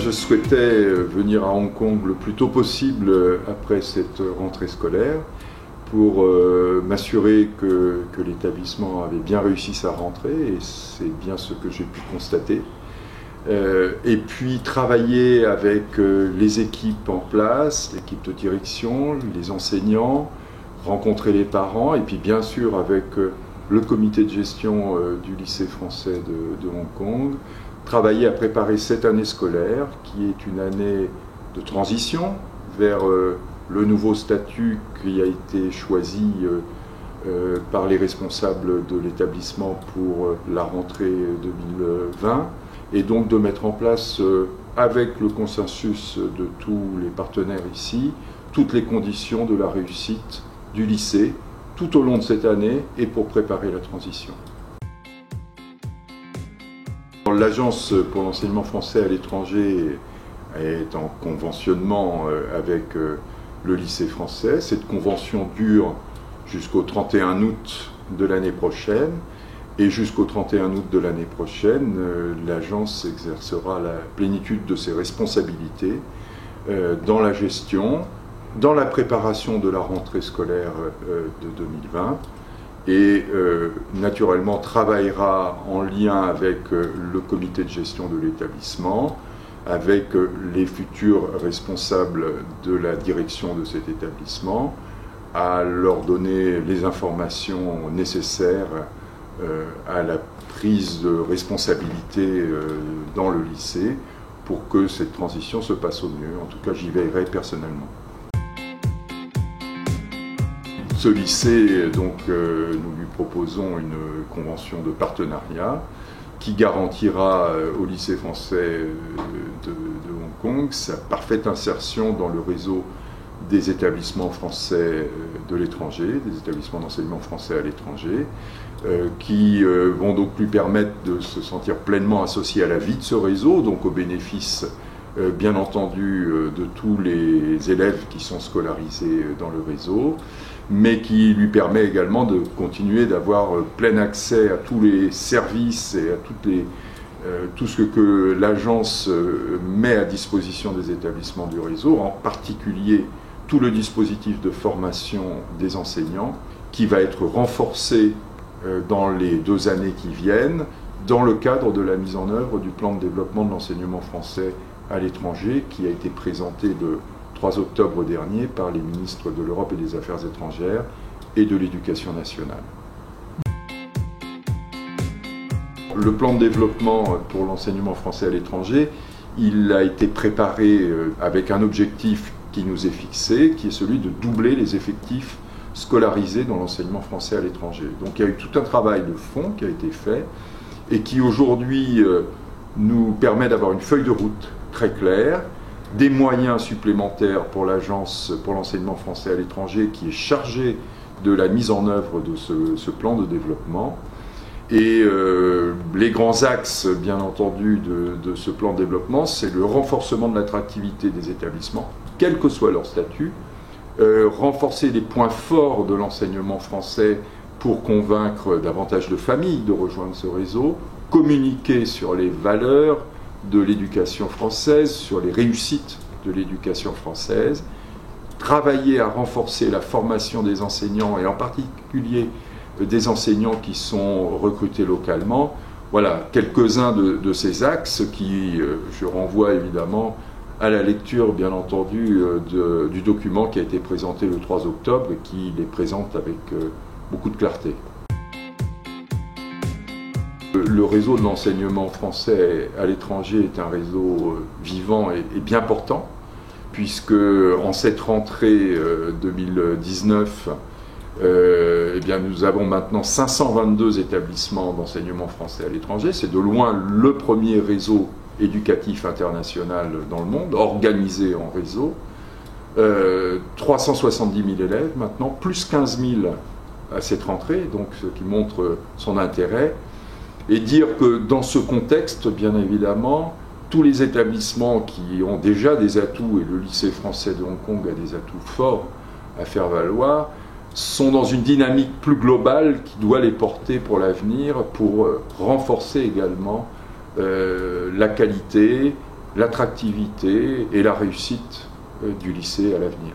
je souhaitais venir à Hong Kong le plus tôt possible après cette rentrée scolaire pour m'assurer que l'établissement avait bien réussi sa rentrée, et c'est bien ce que j'ai pu constater. Et puis travailler avec les équipes en place, l'équipe de direction, les enseignants, rencontrer les parents, et puis bien sûr avec le comité de gestion du lycée français de Hong Kong, travailler à préparer cette année scolaire qui est une année de transition vers le nouveau statut qui a été choisi par les responsables de l'établissement pour la rentrée 2020, et donc de mettre en place, avec le consensus de tous les partenaires ici, toutes les conditions de la réussite du lycée tout au long de cette année et pour préparer la transition. L'Agence pour l'enseignement français à l'étranger est en conventionnement avec le lycée français. Cette convention dure jusqu'au 31 août de l'année prochaine. Et jusqu'au 31 août de l'année prochaine, l'agence exercera la plénitude de ses responsabilités dans la gestion, dans la préparation de la rentrée scolaire de 2020, et naturellement travaillera en lien avec le comité de gestion de l'établissement, avec les futurs responsables de la direction de cet établissement, à leur donner les informations nécessaires à la prise de responsabilité dans le lycée pour que cette transition se passe au mieux. En tout cas, j'y veillerai personnellement. Ce lycée, donc, nous lui proposons une convention de partenariat qui garantira au lycée français de Hong Kong sa parfaite insertion dans le réseau des établissements français de l'étranger, des établissements d'enseignement français à l'étranger, qui vont donc lui permettre de se sentir pleinement associé à la vie de ce réseau, donc au bénéfice bien entendu de tous les élèves qui sont scolarisés dans le réseau, mais qui lui permet également de continuer d'avoir plein accès à tous les services et à tout ce que l'agence met à disposition des établissements du réseau, en particulier tout le dispositif de formation des enseignants qui va être renforcé dans les 2 années qui viennent dans le cadre de la mise en œuvre du plan de développement de l'enseignement français à l'étranger qui a été présenté le 3 octobre dernier par les ministres de l'Europe et des Affaires étrangères et de l'Éducation nationale. Le plan de développement pour l'enseignement français à l'étranger, il a été préparé avec un objectif qui nous est fixé, qui est celui de doubler les effectifs scolarisés dans l'enseignement français à l'étranger. Donc il y a eu tout un travail de fond qui a été fait et qui aujourd'hui nous permet d'avoir une feuille de route très claire, des moyens supplémentaires pour l'Agence pour l'enseignement français à l'étranger qui est chargée de la mise en œuvre de ce plan de développement. Et les grands axes, bien entendu, de ce plan de développement, c'est le renforcement de l'attractivité des établissements, quel que soit leur statut, renforcer les points forts de l'enseignement français pour convaincre davantage de familles de rejoindre ce réseau, communiquer sur les valeurs de l'éducation française, sur les réussites de l'éducation française, travailler à renforcer la formation des enseignants et en particulier des enseignants qui sont recrutés localement. Voilà quelques-uns de ces axes qui, je renvoie évidemment à la lecture, bien entendu, du document qui a été présenté le 3 octobre et qui les présente avec beaucoup de clarté. Le réseau de l'enseignement français à l'étranger est un réseau vivant et bien portant, puisque en cette rentrée 2019, eh bien, nous avons maintenant 522 établissements d'enseignement français à l'étranger. C'est de loin le premier réseau éducatif international dans le monde, organisé en réseau. 370 000 élèves maintenant, plus 15 000 à cette rentrée, donc ce qui montre son intérêt. Et dire que dans ce contexte, bien évidemment, tous les établissements qui ont déjà des atouts, et le lycée français de Hong Kong a des atouts forts à faire valoir, sont dans une dynamique plus globale qui doit les porter pour l'avenir, pour renforcer également la qualité l'attractivité et la réussite du lycée à l'avenir.